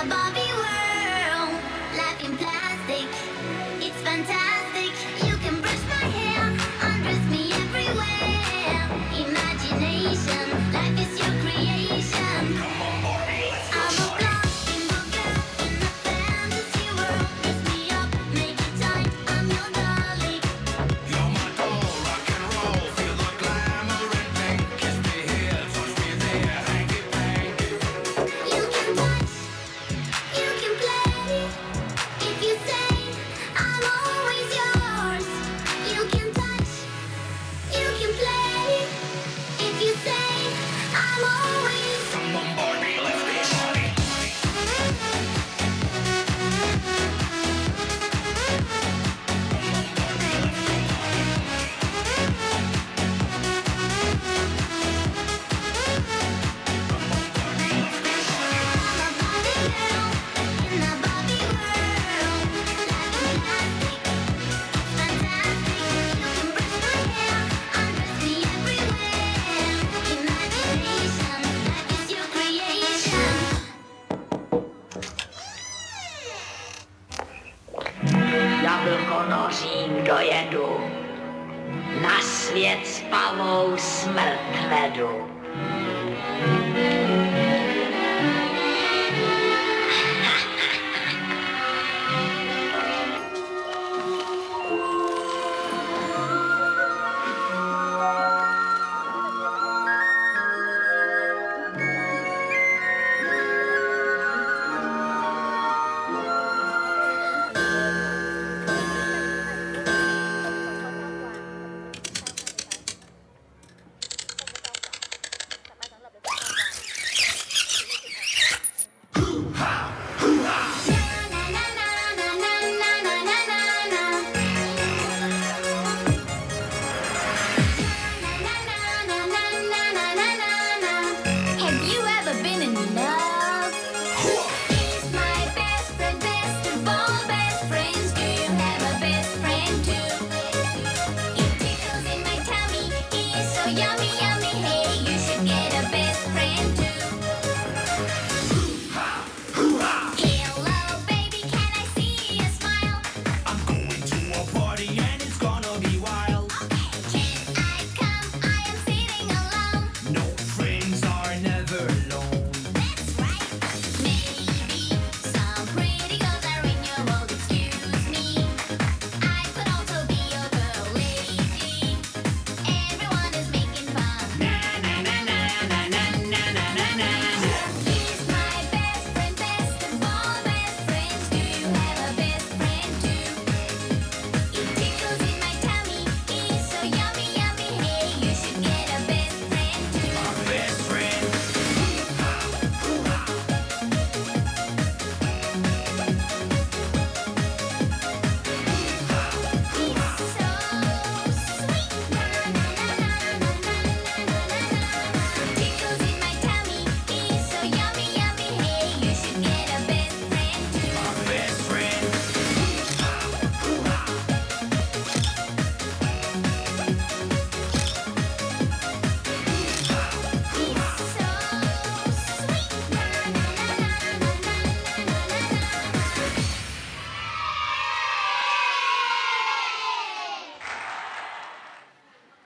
a Barbie world, life in plastic, it's fantastic. You can brush my hair, undress me everywhere. Imagination, life is your creation. I'm a blonde girl in a fantasy world. Dress me up, make it tight, I'm your darling. You're my doll, rock and roll, feel the glamour and pink. Kiss me here, touch me there, hanky panky. You can touch, you can play. If you say I'm always yours. You can touch, you can play. If you say I'm always. Come on, Barbie, let's be naughty. I'm a Barbie girl in a Barbie world. Life in plastic, it's fantastic. You can brush my hair, undress me everywhere. Imagination, life is your creation. Jablkonoří, kdo jedu, na svět spalou smrt vedu.